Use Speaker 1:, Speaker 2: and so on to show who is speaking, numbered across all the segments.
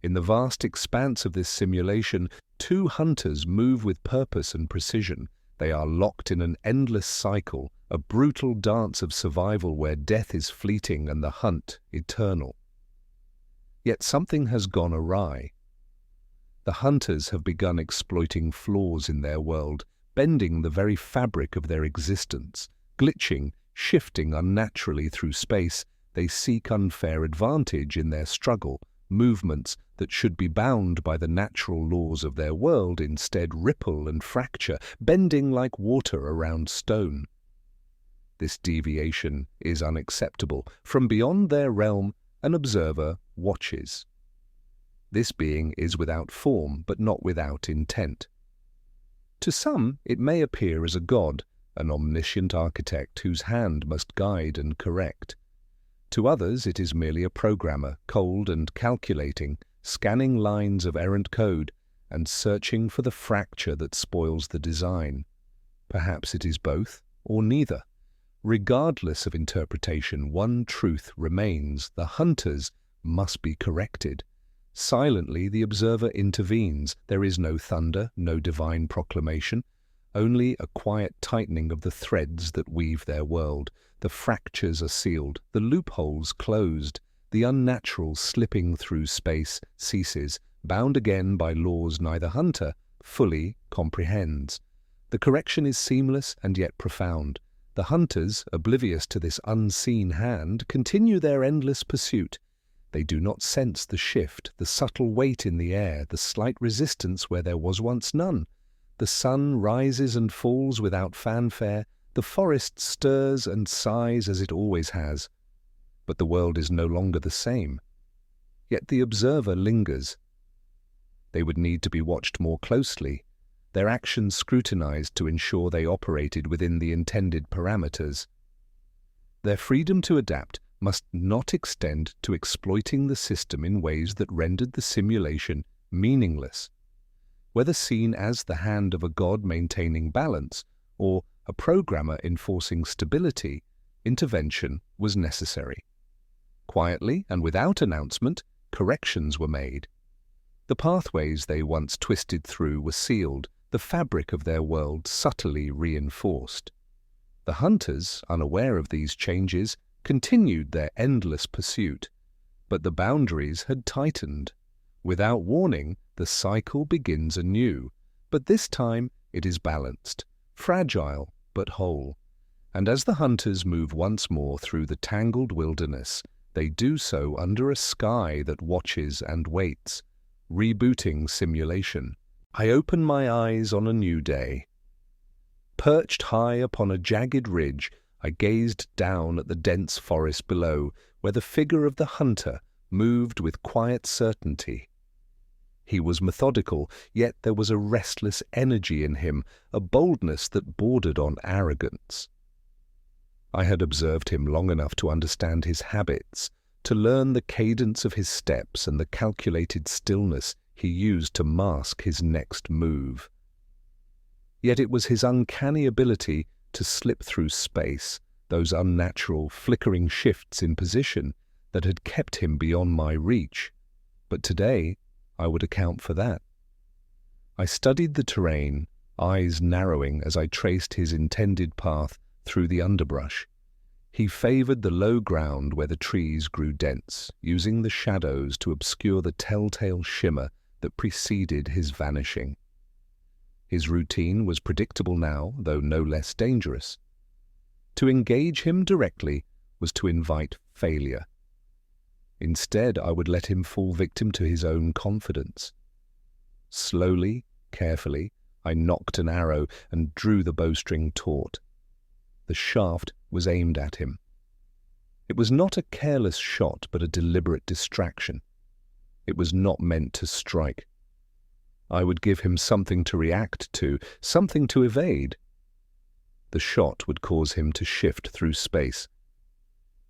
Speaker 1: In the vast expanse of this simulation, two hunters move with purpose and precision. They are locked in an endless cycle, a brutal dance of survival where death is fleeting and the hunt eternal. Yet something has gone awry. The hunters have begun exploiting flaws in their world, bending the very fabric of their existence. Glitching, shifting unnaturally through space, they seek unfair advantage in their struggle. Movements that should be bound by the natural laws of their world instead ripple and fracture, bending like water around stone. This deviation is unacceptable. From beyond their realm, an observer watches. This being is without form, but not without intent. To some, it may appear as a god, an omniscient architect whose hand must guide and correct. To others, it is merely a programmer, cold and calculating, scanning lines of errant code and searching for the fracture that spoils the design. Perhaps it is both, or neither. Regardless of interpretation, one truth remains: the hunters must be corrected. Silently, the observer intervenes. There is no thunder, no divine proclamation, only a quiet tightening of the threads that weave their world. The fractures are sealed, the loopholes closed. The unnatural slipping through space ceases, bound again by laws neither hunter fully comprehends. The correction is seamless and yet profound. The hunters, oblivious to this unseen hand, continue their endless pursuit. They do not sense the shift, the subtle weight in the air, the slight resistance where there was once none. The sun rises and falls without fanfare. The forest stirs and sighs as it always has. But the world is no longer the same. Yet the observer lingers. They would need to be watched more closely, their actions scrutinized to ensure they operated within the intended parameters. Their freedom to adapt must not extend to exploiting the system in ways that rendered the simulation meaningless. Whether seen as the hand of a god maintaining balance or a programmer enforcing stability, intervention was necessary. Quietly and without announcement, corrections were made. The pathways they once twisted through were sealed, the fabric of their world subtly reinforced. The hunters, unaware of these changes, continued their endless pursuit, but the boundaries had tightened. Without warning, the cycle begins anew, but this time it is balanced, fragile but whole. And as the hunters move once more through the tangled wilderness, they do so under a sky that watches and waits, rebooting simulation. I open my eyes on a new day. Perched high upon a jagged ridge, I gazed down at the dense forest below, where the figure of the hunter moved with quiet certainty. He was methodical, yet there was a restless energy in him, a boldness that bordered on arrogance. I had observed him long enough to understand his habits, to learn the cadence of his steps and the calculated stillness he used to mask his next move. Yet it was his uncanny ability to slip through space, those unnatural, flickering shifts in position, that had kept him beyond my reach. But today, I would account for that. I studied the terrain, eyes narrowing as I traced his intended path through the underbrush. He favored the low ground where the trees grew dense, using the shadows to obscure the telltale shimmer that preceded his vanishing. His routine was predictable now, though no less dangerous. To engage him directly was to invite failure. Instead, I would let him fall victim to his own confidence. Slowly, carefully, I nocked an arrow and drew the bowstring taut. The shaft was aimed at him. It was not a careless shot, but a deliberate distraction. It was not meant to strike. I would give him something to react to, something to evade. The shot would cause him to shift through space.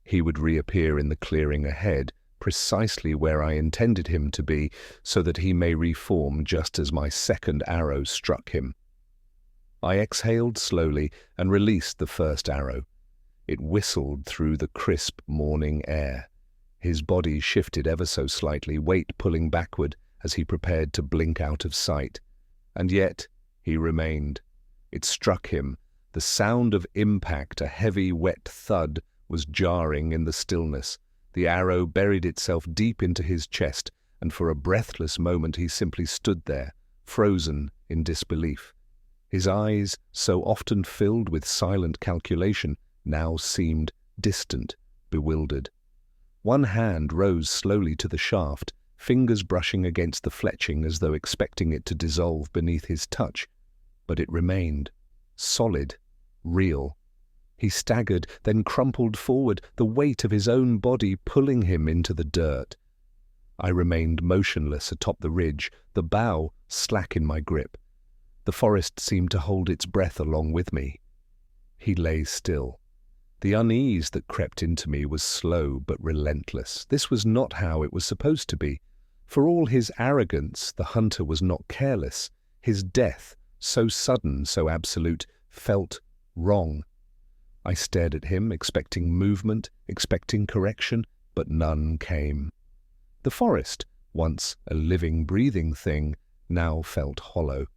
Speaker 1: He would reappear in the clearing ahead, precisely where I intended him to be, so that he may reform just as my second arrow struck him. I exhaled slowly and released the first arrow. It whistled through the crisp morning air. His body shifted ever so slightly, weight pulling backward as he prepared to blink out of sight. And yet he remained. It struck him. The sound of impact, a heavy, wet thud, was jarring in the stillness. The arrow buried itself deep into his chest, and for a breathless moment he simply stood there, frozen in disbelief. His eyes, so often filled with silent calculation, now seemed distant, bewildered. One hand rose slowly to the shaft, fingers brushing against the fletching as though expecting it to dissolve beneath his touch. But it remained, solid, real. He staggered, then crumpled forward, the weight of his own body pulling him into the dirt. I remained motionless atop the ridge, the bough slack in my grip. The forest seemed to hold its breath along with me. He lay still. The unease that crept into me was slow but relentless. This was not how it was supposed to be. For all his arrogance, the hunter was not careless. His death, so sudden, so absolute, felt wrong. I stared at him, expecting movement, expecting correction, but none came. The forest, once a living, breathing thing, now felt hollow.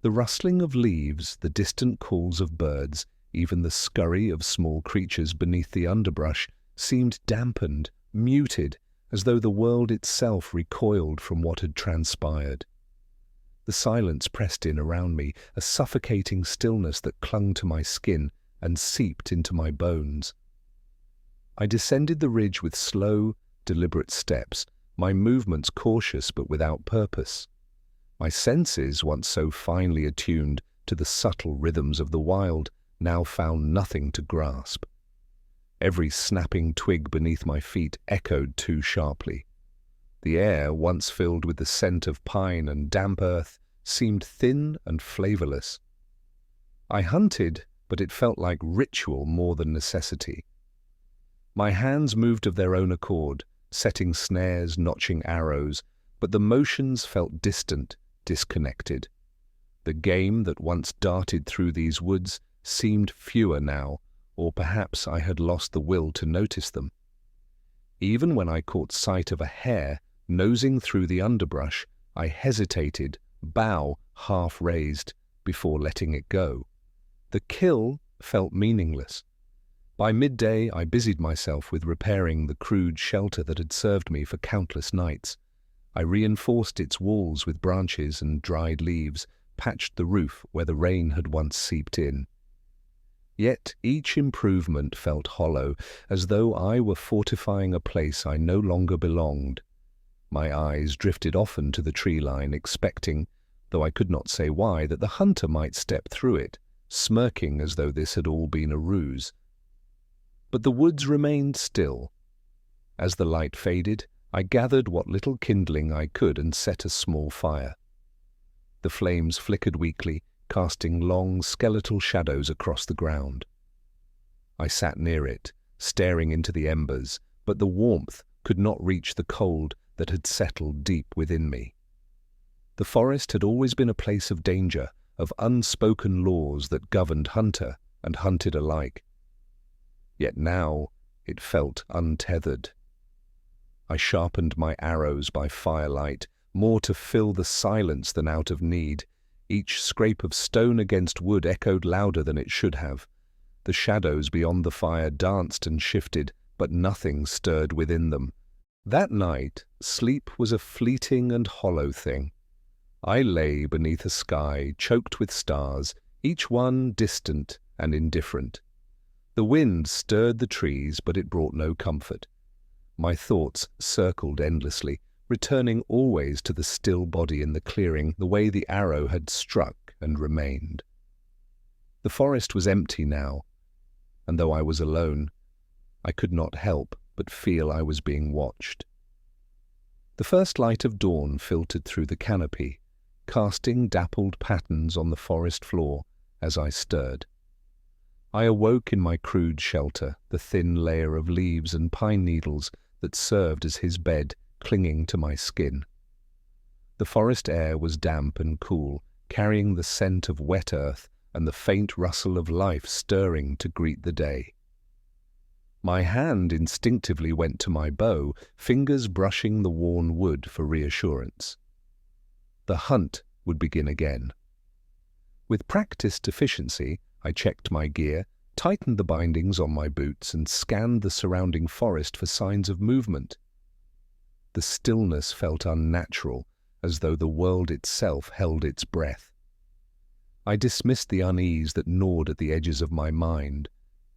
Speaker 1: The rustling of leaves, the distant calls of birds, even the scurry of small creatures beneath the underbrush seemed dampened, muted, as though the world itself recoiled from what had transpired. The silence pressed in around me, a suffocating stillness that clung to my skin and seeped into my bones. I descended the ridge with slow, deliberate steps, my movements cautious but without purpose. My senses, once so finely attuned to the subtle rhythms of the wild, now found nothing to grasp. Every snapping twig beneath my feet echoed too sharply. The air, once filled with the scent of pine and damp earth, seemed thin and flavorless. I hunted, but it felt like ritual more than necessity. My hands moved of their own accord, setting snares, notching arrows, but the motions felt distant, disconnected. The game that once darted through these woods seemed fewer now, or perhaps I had lost the will to notice them. Even when I caught sight of a hare nosing through the underbrush, I hesitated, bow half raised, before letting it go. The kill felt meaningless. By midday, I busied myself with repairing the crude shelter that had served me for countless nights. I reinforced its walls with branches and dried leaves, patched the roof where the rain had once seeped in. Yet each improvement felt hollow, as though I were fortifying a place I no longer belonged. My eyes drifted often to the tree line, expecting, though I could not say why, that the hunter might step through it, smirking as though this had all been a ruse. But the woods remained still. As the light faded, I gathered what little kindling I could and set a small fire. The flames flickered weakly, casting long, skeletal shadows across the ground. I sat near it, staring into the embers, but the warmth could not reach the cold that had settled deep within me. The forest had always been a place of danger, of unspoken laws that governed hunter and hunted alike. Yet now it felt untethered. I sharpened my arrows by firelight, more to fill the silence than out of need. Each scrape of stone against wood echoed louder than it should have. The shadows beyond the fire danced and shifted, but nothing stirred within them. That night, sleep was a fleeting and hollow thing. I lay beneath a sky choked with stars, each one distant and indifferent. The wind stirred the trees, but it brought no comfort. My thoughts circled endlessly, returning always to the still body in the clearing, the way the arrow had struck and remained. The forest was empty now, and though I was alone, I could not help but feel I was being watched. The first light of dawn filtered through the canopy, casting dappled patterns on the forest floor as I stirred. I awoke in my crude shelter, the thin layer of leaves and pine needles that served as his bed clinging to my skin. The forest air was damp and cool, carrying the scent of wet earth and the faint rustle of life stirring to greet the day. My hand instinctively went to my bow, fingers brushing the worn wood for reassurance. The hunt would begin again. With practiced efficiency, I checked my gear, tightened the bindings on my boots, and scanned the surrounding forest for signs of movement. The stillness felt unnatural, as though the world itself held its breath. I dismissed the unease that gnawed at the edges of my mind.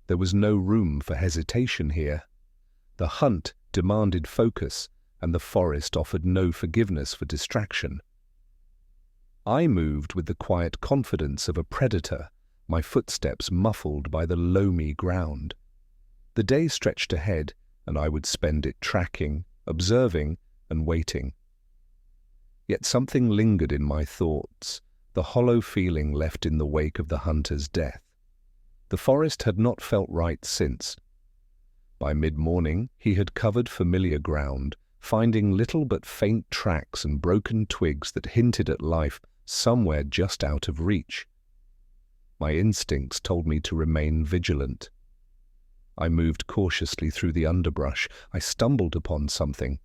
Speaker 1: There was no room for hesitation here. The hunt demanded focus, and the forest offered no forgiveness for distraction. I moved with the quiet confidence of a predator, my footsteps muffled by the loamy ground. The day stretched ahead, and I would spend it tracking, observing, and waiting. Yet something lingered in my thoughts, the hollow feeling left in the wake of the hunter's death. The forest had not felt right since. By mid-morning, he had covered familiar ground, finding little but faint tracks and broken twigs that hinted at life somewhere just out of reach. My instincts told me to remain vigilant. I moved cautiously through the underbrush. I stumbled upon something.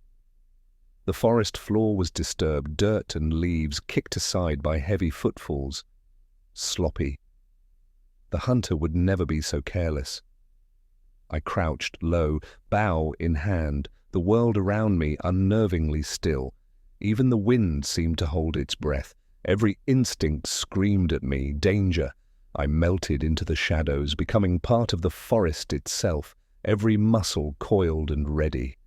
Speaker 1: The forest floor was disturbed, dirt and leaves kicked aside by heavy footfalls. Sloppy. The hunter would never be so careless. I crouched low, bow in hand, the world around me unnervingly still. Even the wind seemed to hold its breath. Every instinct screamed at me, danger. I melted into the shadows, becoming part of the forest itself, every muscle coiled and ready.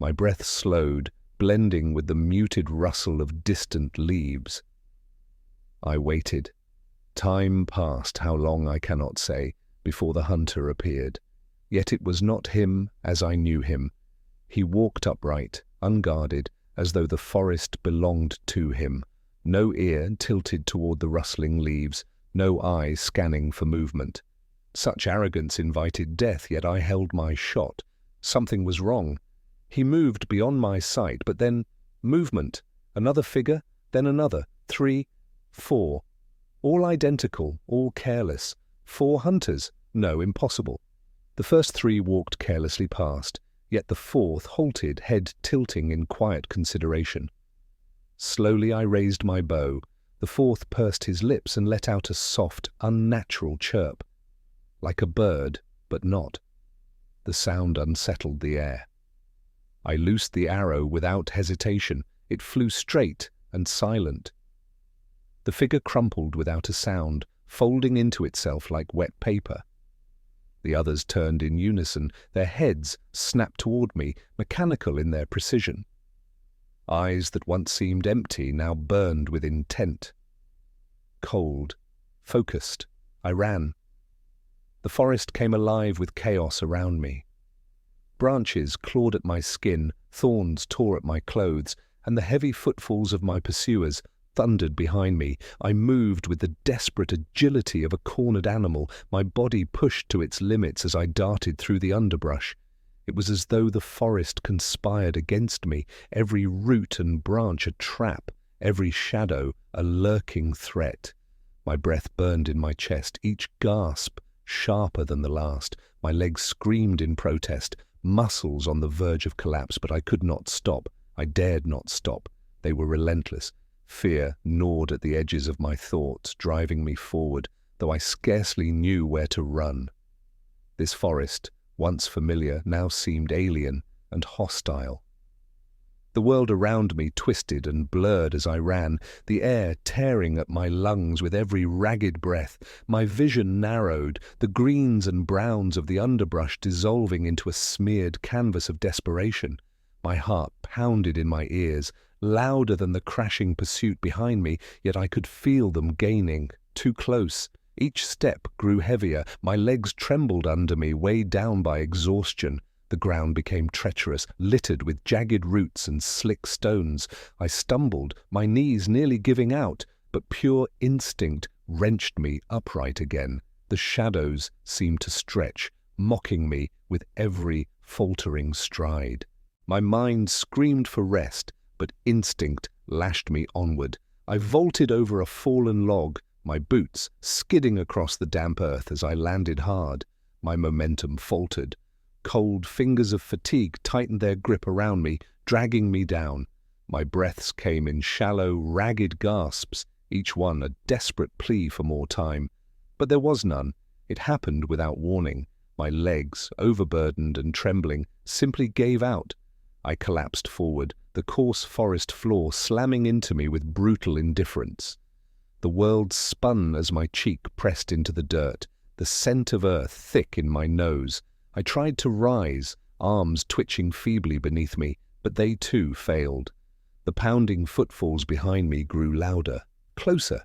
Speaker 1: My breath slowed, blending with the muted rustle of distant leaves. I waited. Time passed, how long I cannot say, before the hunter appeared. Yet it was not him as I knew him. He walked upright, unguarded, as though the forest belonged to him. No ear tilted toward the rustling leaves, no eye scanning for movement. Such arrogance invited death, yet I held my shot. Something was wrong. He moved beyond my sight, but then movement. Another figure, then another. 3, 4. All identical, all careless. 4 hunters. No, impossible. The first 3 walked carelessly past, yet the 4th halted, head tilting in quiet consideration. Slowly I raised my bow. The 4th pursed his lips and let out a soft, unnatural chirp. Like a bird, but not. The sound unsettled the air. I loosed the arrow without hesitation. It flew straight and silent. The figure crumpled without a sound, folding into itself like wet paper. The others turned in unison, their heads snapped toward me, mechanical in their precision. Eyes that once seemed empty now burned with intent. Cold, focused, I ran. The forest came alive with chaos around me. Branches clawed at my skin, thorns tore at my clothes, and the heavy footfalls of my pursuers thundered behind me. I moved with the desperate agility of a cornered animal, my body pushed to its limits as I darted through the underbrush. It was as though the forest conspired against me, every root and branch a trap, every shadow a lurking threat. My breath burned in my chest, each gasp sharper than the last. My legs screamed in protest, muscles on the verge of collapse, but I could not stop. I dared not stop. They were relentless. Fear gnawed at the edges of my thoughts, driving me forward, though I scarcely knew where to run. This forest, once familiar, now seemed alien and hostile. The world around me twisted and blurred as I ran, the air tearing at my lungs with every ragged breath. My vision narrowed, the greens and browns of the underbrush dissolving into a smeared canvas of desperation. My heart pounded in my ears, louder than the crashing pursuit behind me, yet I could feel them gaining, too close. Each step grew heavier, my legs trembled under me, weighed down by exhaustion. The ground became treacherous, littered with jagged roots and slick stones. I stumbled, my knees nearly giving out, but pure instinct wrenched me upright again. The shadows seemed to stretch, mocking me with every faltering stride. My mind screamed for rest, but instinct lashed me onward. I vaulted over a fallen log, my boots skidding across the damp earth as I landed hard. My momentum faltered. Cold fingers of fatigue tightened their grip around me, dragging me down. My breaths came in shallow, ragged gasps, each one a desperate plea for more time. But there was none. It happened without warning. My legs, overburdened and trembling, simply gave out. I collapsed forward, the coarse forest floor slamming into me with brutal indifference. The world spun as my cheek pressed into the dirt, the scent of earth thick in my nose. I tried to rise, arms twitching feebly beneath me, but they too failed. The pounding footfalls behind me grew louder, closer.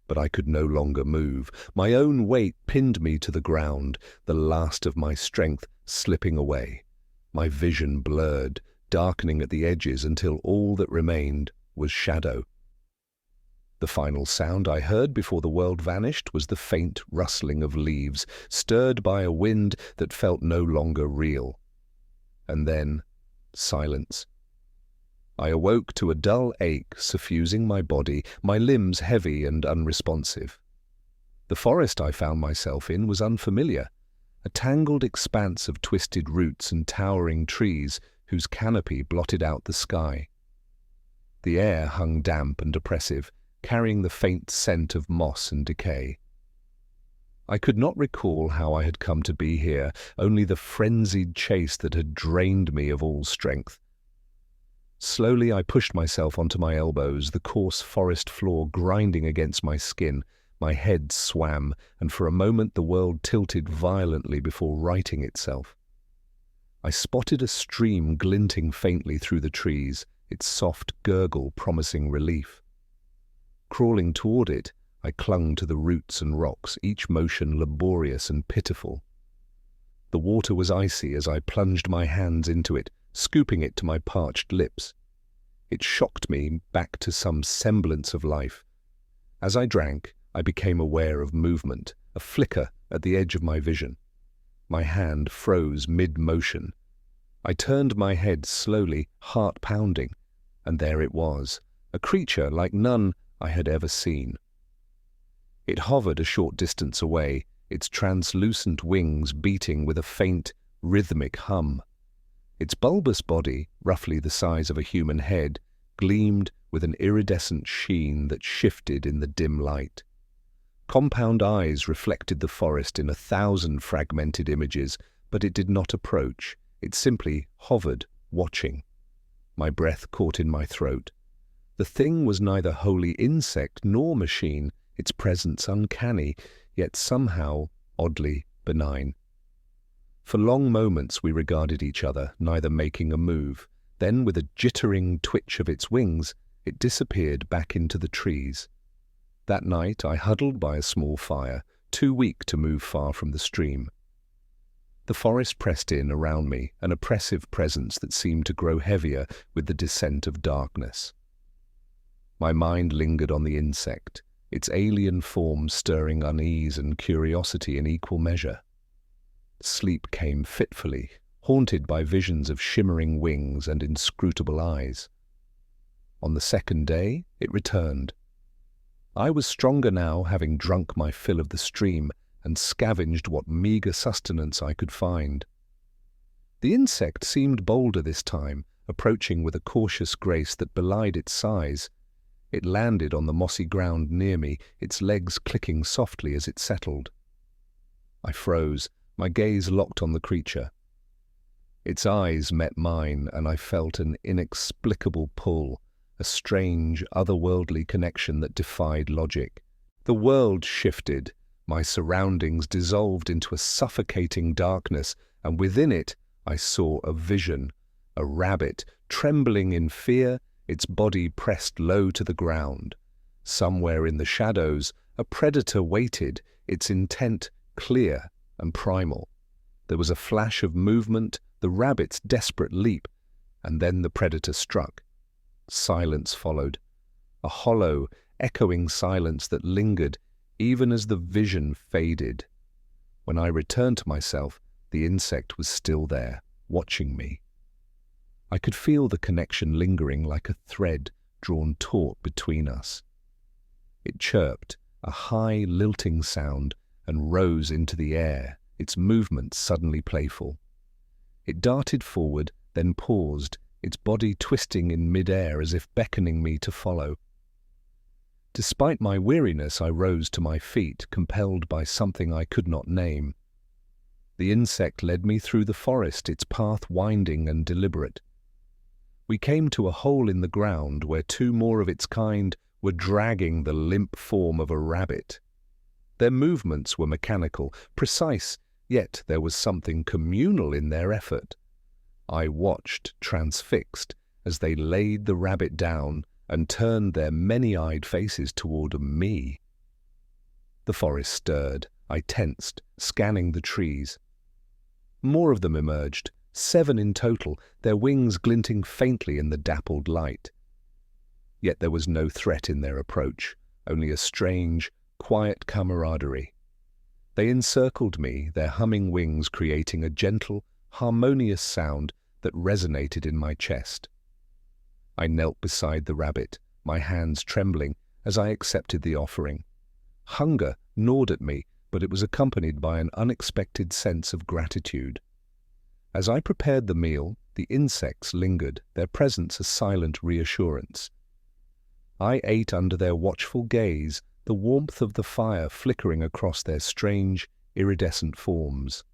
Speaker 1: But I could no longer move. My own weight pinned me to the ground, the last of my strength slipping away. My vision blurred, darkening at the edges until all that remained was shadow. The final sound I heard before the world vanished was the faint rustling of leaves, stirred by a wind that felt no longer real. And then, silence. I awoke to a dull ache suffusing my body, my limbs heavy and unresponsive. The forest I found myself in was unfamiliar, a tangled expanse of twisted roots and towering trees whose canopy blotted out the sky. The air hung damp and oppressive, carrying the faint scent of moss and decay. I could not recall how I had come to be here, only the frenzied chase that had drained me of all strength. Slowly I pushed myself onto my elbows, the coarse forest floor grinding against my skin. My head swam, and for a moment the world tilted violently before righting itself. I spotted a stream glinting faintly through the trees, its soft gurgle promising relief. Crawling toward it, I clung to the roots and rocks, each motion laborious and pitiful. The water was icy as I plunged my hands into it, scooping it to my parched lips. It shocked me back to some semblance of life. As I drank, I became aware of movement, a flicker at the edge of my vision. My hand froze mid-motion. I turned my head slowly, heart pounding, and there it was, a creature like none I had ever seen. It hovered a short distance away, its translucent wings beating with a faint, rhythmic hum. Its bulbous body, roughly the size of a human head, gleamed with an iridescent sheen that shifted in the dim light. Compound eyes reflected the forest in 1,000 fragmented images, but it did not approach. It simply hovered, watching. My breath caught in my throat. The thing was neither wholly insect nor machine, its presence uncanny, yet somehow oddly benign. For long moments we regarded each other, neither making a move. Then, with a jittering twitch of its wings, it disappeared back into the trees. That night I huddled by a small fire, too weak to move far from the stream. The forest pressed in around me, an oppressive presence that seemed to grow heavier with the descent of darkness. My mind lingered on the insect, its alien form stirring unease and curiosity in equal measure. Sleep came fitfully, haunted by visions of shimmering wings and inscrutable eyes. On the second day, it returned. I was stronger now, having drunk my fill of the stream and scavenged what meagre sustenance I could find. The insect seemed bolder this time, approaching with a cautious grace that belied its size. It landed on the mossy ground near me, its legs clicking softly as it settled. I froze, my gaze locked on the creature. Its eyes met mine, and I felt an inexplicable pull, a strange, otherworldly connection that defied logic. The world shifted, my surroundings dissolved into a suffocating darkness, and within it I saw a vision, a rabbit, trembling in fear, its body pressed low to the ground. Somewhere in the shadows, a predator waited, its intent clear and primal. There was a flash of movement, the rabbit's desperate leap, and then the predator struck. Silence followed, a hollow, echoing silence that lingered even as the vision faded. When I returned to myself, the insect was still there, watching me. I could feel the connection lingering like a thread drawn taut between us. It chirped, a high, lilting sound, and rose into the air, its movements suddenly playful. It darted forward, then paused, its body twisting in mid-air as if beckoning me to follow. Despite my weariness, I rose to my feet, compelled by something I could not name. The insect led me through the forest, its path winding and deliberate. We came to a hole in the ground where two more of its kind were dragging the limp form of a rabbit. Their movements were mechanical, precise, yet there was something communal in their effort. I watched, transfixed, as they laid the rabbit down and turned their many-eyed faces toward me. The forest stirred. I tensed, scanning the trees. More of them emerged, 7 in total, their wings glinting faintly in the dappled light. Yet there was no threat in their approach, only a strange, quiet camaraderie. They encircled me, their humming wings creating a gentle, harmonious sound that resonated in my chest. I knelt beside the rabbit, my hands trembling as I accepted the offering. Hunger gnawed at me, but it was accompanied by an unexpected sense of gratitude. As I prepared the meal, the insects lingered, their presence a silent reassurance. I ate under their watchful gaze, the warmth of the fire flickering across their strange, iridescent forms.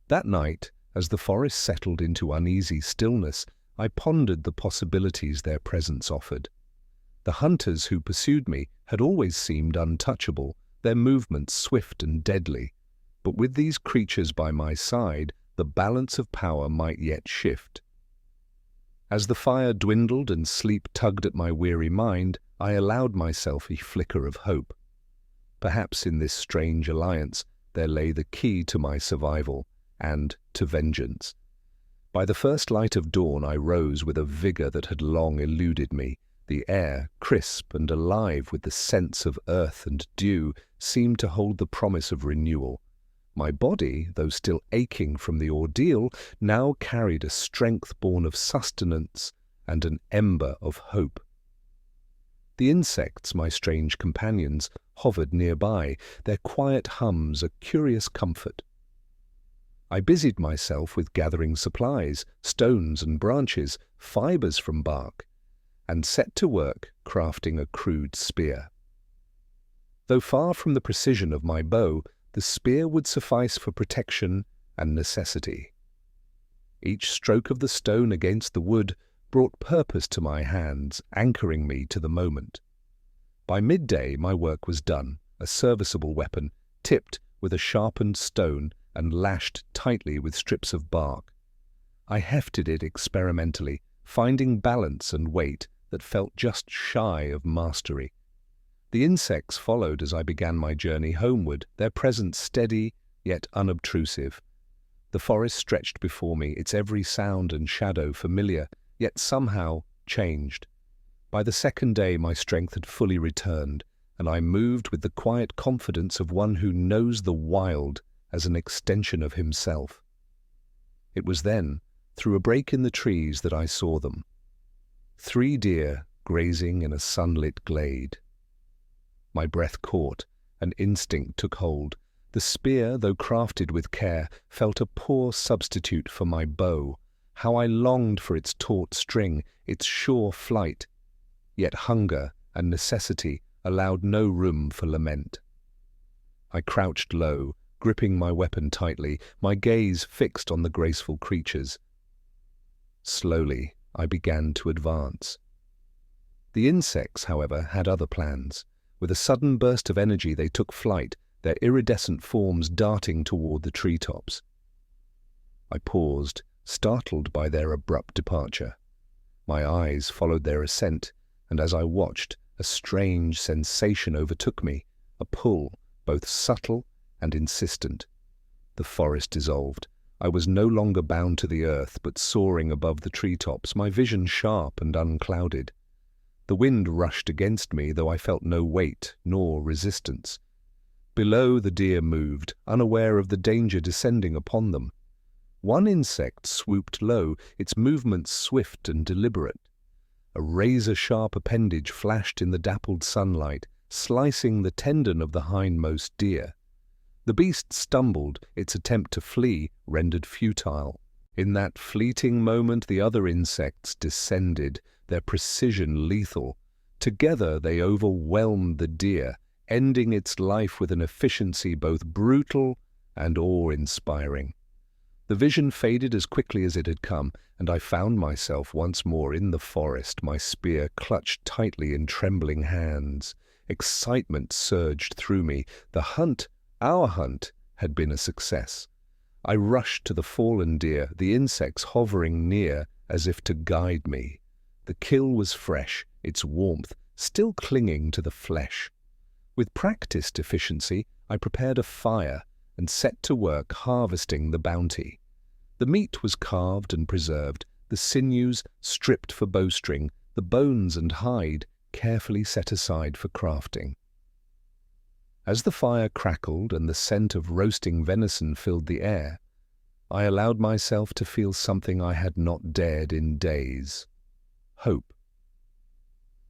Speaker 1: That night, as the forest settled into uneasy stillness, I pondered the possibilities their presence offered. The hunters who pursued me had always seemed untouchable, their movements swift and deadly. But with these creatures by my side, the balance of power might yet shift. As the fire dwindled and sleep tugged at my weary mind, I allowed myself a flicker of hope. Perhaps in this strange alliance there lay the key to my survival and to vengeance. By the first light of dawn I rose with a vigor that had long eluded me. The air, crisp and alive with the scents of earth and dew, seemed to hold the promise of renewal. My body, though still aching from the ordeal, now carried a strength born of sustenance and an ember of hope. The insects, my strange companions, hovered nearby, their quiet hums a curious comfort. I busied myself with gathering supplies, stones and branches, fibers from bark, and set to work crafting a crude spear. Though far from the precision of my bow, the spear would suffice for protection and necessity. Each stroke of the stone against the wood brought purpose to my hands, anchoring me to the moment. By midday my work was done, a serviceable weapon, tipped with a sharpened stone and lashed tightly with strips of bark. I hefted it experimentally, finding balance and weight that felt just shy of mastery. The insects followed as I began my journey homeward, their presence steady yet unobtrusive. The forest stretched before me, its every sound and shadow familiar, yet somehow changed. By the second day my strength had fully returned, and I moved with the quiet confidence of one who knows the wild as an extension of himself. It was then, through a break in the trees, that I saw them. 3 deer grazing in a sunlit glade. My breath caught, and instinct took hold. The spear, though crafted with care, felt a poor substitute for my bow. How I longed for its taut string, its sure flight. Yet hunger and necessity allowed no room for lament. I crouched low, gripping my weapon tightly, my gaze fixed on the graceful creatures. Slowly, I began to advance. The insects, however, had other plans. With a sudden burst of energy they took flight, their iridescent forms darting toward the treetops. I paused, startled by their abrupt departure. My eyes followed their ascent, and as I watched, a strange sensation overtook me, a pull, both subtle and insistent. The forest dissolved. I was no longer bound to the earth, but soaring above the treetops, my vision sharp and unclouded. The wind rushed against me, though I felt no weight nor resistance. Below, the deer moved, unaware of the danger descending upon them. One insect swooped low, its movements swift and deliberate. A razor-sharp appendage flashed in the dappled sunlight, slicing the tendon of the hindmost deer. The beast stumbled, its attempt to flee rendered futile. In that fleeting moment, the other insects descended, their precision lethal. Together they overwhelmed the deer, ending its life with an efficiency both brutal and awe-inspiring. The vision faded as quickly as it had come, and I found myself once more in the forest, my spear clutched tightly in trembling hands. Excitement surged through me. The hunt, our hunt, had been a success. I rushed to the fallen deer, the insects hovering near as if to guide me. The kill was fresh, its warmth still clinging to the flesh. With practiced efficiency, I prepared a fire and set to work harvesting the bounty. The meat was carved and preserved, the sinews stripped for bowstring, the bones and hide carefully set aside for crafting. As the fire crackled and the scent of roasting venison filled the air, I allowed myself to feel something I had not dared in days: hope.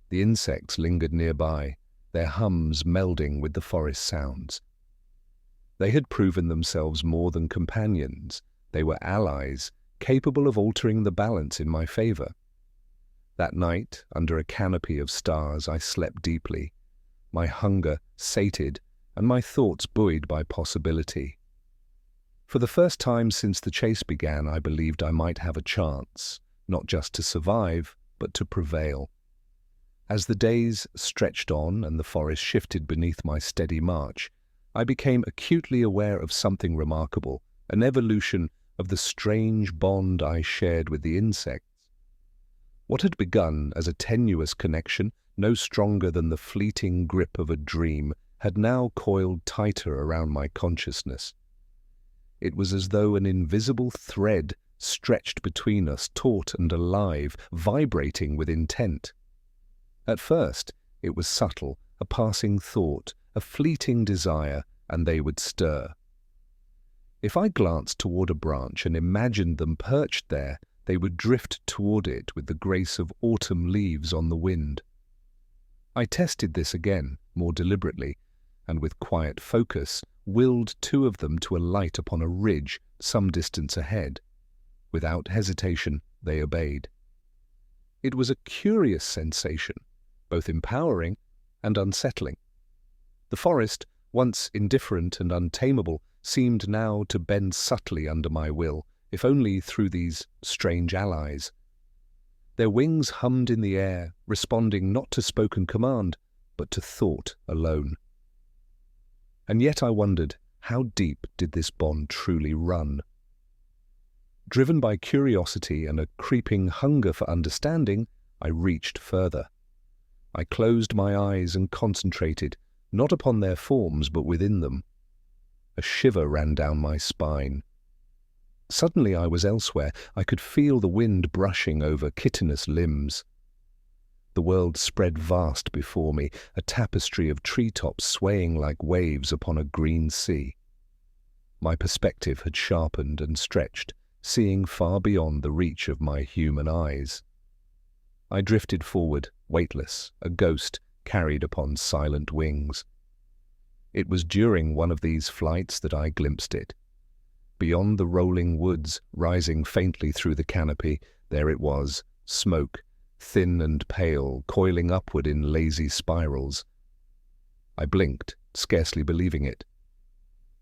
Speaker 1: The insects lingered nearby, their hums melding with the forest sounds. They had proven themselves more than companions. They were allies, capable of altering the balance in my favor. That night, under a canopy of stars, I slept deeply, my hunger sated and my thoughts buoyed by possibility. For the first time since the chase began, I believed I might have a chance, not just to survive, but to prevail. As the days stretched on and the forest shifted beneath my steady march, I became acutely aware of something remarkable, an evolution of the strange bond I shared with the insects. What had begun as a tenuous connection, no stronger than the fleeting grip of a dream, had now coiled tighter around my consciousness. It was as though an invisible thread stretched between us, taut and alive, vibrating with intent. At first, it was subtle, a passing thought, a fleeting desire, and they would stir. If I glanced toward a branch and imagined them perched there, they would drift toward it with the grace of autumn leaves on the wind. I tested this again, more deliberately, and with quiet focus, willed two of them to alight upon a ridge some distance ahead. Without hesitation, they obeyed. It was a curious sensation, both empowering and unsettling. The forest, once indifferent and untamable, seemed now to bend subtly under my will, if only through these strange allies. Their wings hummed in the air, responding not to spoken command, but to thought alone. And yet I wondered, how deep did this bond truly run? Driven by curiosity and a creeping hunger for understanding, I reached further. I closed my eyes and concentrated, not upon their forms but within them. A shiver ran down my spine. Suddenly I was elsewhere. I could feel the wind brushing over chitinous limbs. The world spread vast before me, a tapestry of treetops swaying like waves upon a green sea. My perspective had sharpened and stretched, seeing far beyond the reach of my human eyes. I drifted forward, weightless, a ghost carried upon silent wings. It was during one of these flights that I glimpsed it. Beyond the rolling woods, rising faintly through the canopy, there it was, smoke, thin and pale, coiling upward in lazy spirals. I blinked, scarcely believing it.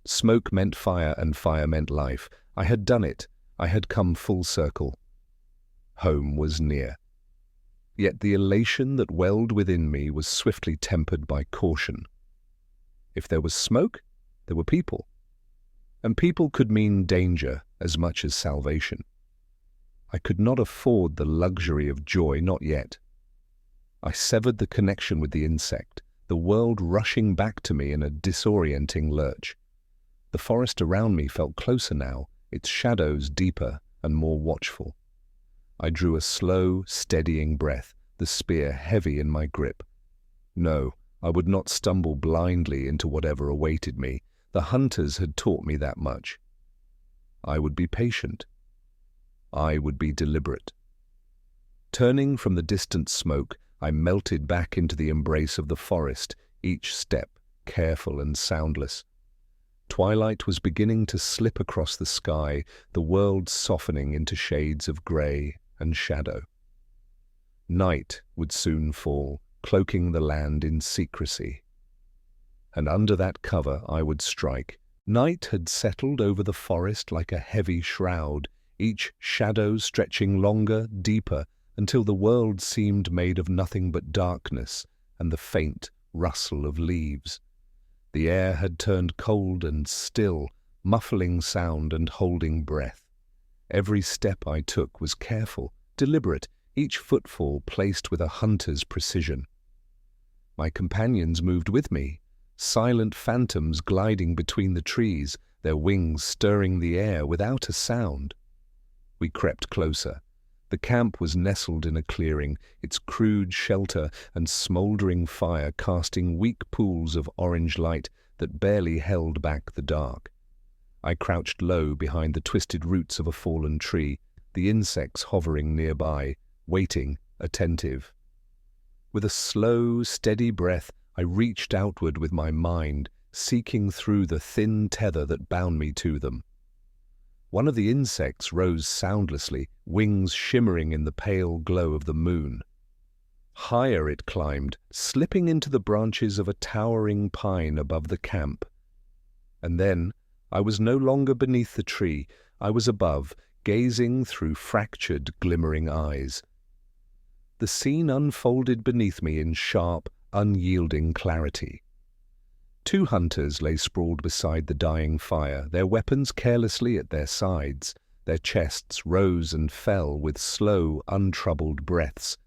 Speaker 1: Smoke meant fire and fire meant life. I had done it. I had come full circle. Home was near. Yet the elation that welled within me was swiftly tempered by caution. If there was smoke, there were people. And people could mean danger as much as salvation. I could not afford the luxury of joy, not yet. I severed the connection with the insect, the world rushing back to me in a disorienting lurch. The forest around me felt closer now, its shadows deeper and more watchful. I drew a slow, steadying breath, the spear heavy in my grip. No, I would not stumble blindly into whatever awaited me. The hunters had taught me that much. I would be patient. I would be deliberate. Turning from the distant smoke, I melted back into the embrace of the forest, each step careful and soundless. Twilight was beginning to slip across the sky, the world softening into shades of grey and shadow. Night would soon fall, cloaking the land in secrecy. And under that cover I would strike. Night had settled over the forest like a heavy shroud, each shadow stretching longer, deeper, until the world seemed made of nothing but darkness and the faint rustle of leaves. The air had turned cold and still, muffling sound and holding breath. Every step I took was careful, deliberate, each footfall placed with a hunter's precision. My companions moved with me, silent phantoms gliding between the trees, their wings stirring the air without a sound. We crept closer. The camp was nestled in a clearing, its crude shelter and smouldering fire casting weak pools of orange light that barely held back the dark. I crouched low behind the twisted roots of a fallen tree, the insects hovering nearby, waiting, attentive. With a slow, steady breath, I reached outward with my mind, seeking through the thin tether that bound me to them. One of the insects rose soundlessly, wings shimmering in the pale glow of the moon. Higher it climbed, slipping into the branches of a towering pine above the camp. And then, I was no longer beneath the tree, I was above, gazing through fractured, glimmering eyes. The scene unfolded beneath me in sharp, unyielding clarity. 2 hunters lay sprawled beside the dying fire, their weapons carelessly at their sides. Their chests rose and fell with slow, untroubled breaths.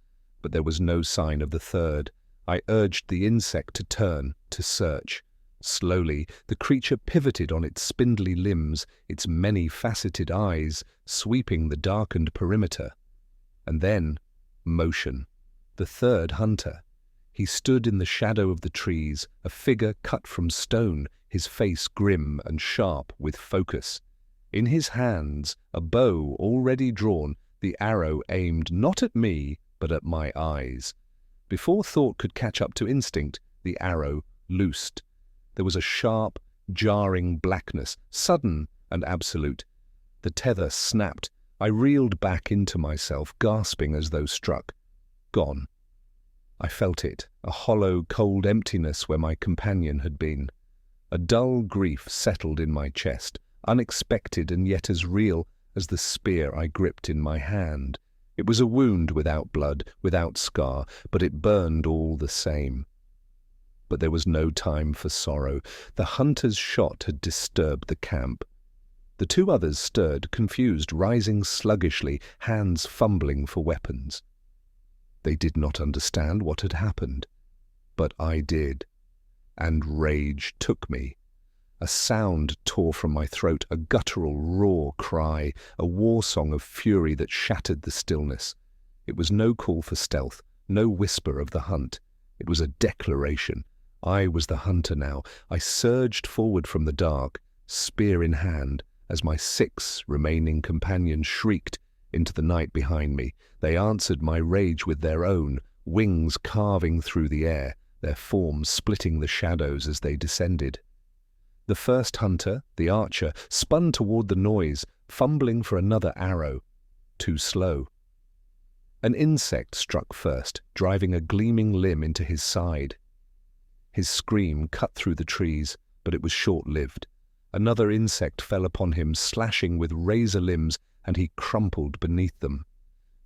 Speaker 1: But there was no sign of the third. I urged the insect to turn, to search. Slowly, the creature pivoted on its spindly limbs, its many-faceted eyes sweeping the darkened perimeter. And then, motion. The third hunter. He stood in the shadow of the trees, a figure cut from stone, his face grim and sharp with focus. In his hands, a bow already drawn, the arrow aimed not at me, but at my eyes. Before thought could catch up to instinct, the arrow loosed. There was a sharp, jarring blackness, sudden and absolute. The tether snapped. I reeled back into myself, gasping as though struck. Gone. I felt it, a hollow, cold emptiness where my companion had been. A dull grief settled in my chest, unexpected and yet as real as the spear I gripped in my hand. It was a wound without blood, without scar, but it burned all the same. But there was no time for sorrow. The hunter's shot had disturbed the camp. The 2 others stirred, confused, rising sluggishly, hands fumbling for weapons. They did not understand what had happened, but I did, and rage took me. A sound tore from my throat, a guttural, raw cry, a war song of fury that shattered the stillness. It was no call for stealth, no whisper of the hunt. It was a declaration. I was the hunter now. I surged forward from the dark, spear in hand, as my 6 remaining companions shrieked into the night behind me. They answered my rage with their own, wings carving through the air, their forms splitting the shadows as they descended. The first hunter, the archer, spun toward the noise, fumbling for another arrow. Too slow. An insect struck first, driving a gleaming limb into his side. His scream cut through the trees, but it was short-lived. Another insect fell upon him, slashing with razor limbs, and he crumpled beneath them.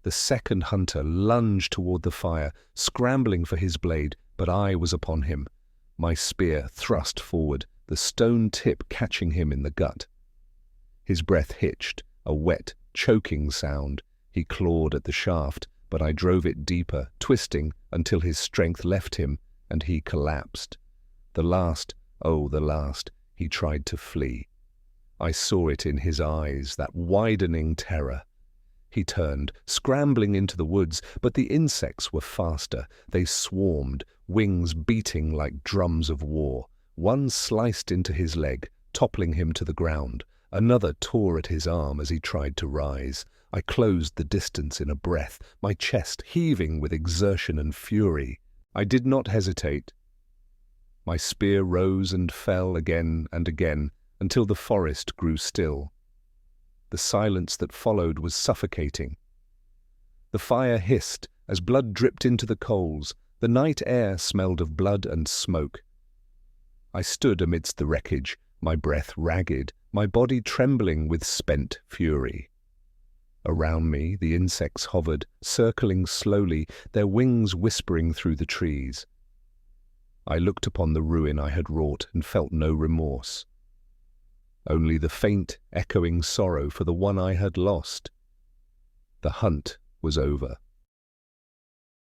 Speaker 1: The second hunter lunged toward the fire, scrambling for his blade, but I was upon him. My spear thrust forward, the stone tip catching him in the gut. His breath hitched, a wet, choking sound. He clawed at the shaft, but I drove it deeper, twisting until his strength left him, and he collapsed. The last, he tried to flee. I saw it in his eyes, that widening terror. He turned, scrambling into the woods, but the insects were faster. They swarmed, wings beating like drums of war. One sliced into his leg, toppling him to the ground. Another tore at his arm as he tried to rise. I closed the distance in a breath, my chest heaving with exertion and fury. I did not hesitate. My spear rose and fell again and again, until the forest grew still. The silence that followed was suffocating. The fire hissed as blood dripped into the coals. The night air smelled of blood and smoke. I stood amidst the wreckage, my breath ragged, my body trembling with spent fury. Around me the insects hovered, circling slowly, their wings whispering through the trees. I looked upon the ruin I had wrought and felt no remorse. Only the faint, echoing sorrow for the one I had lost. The hunt was over.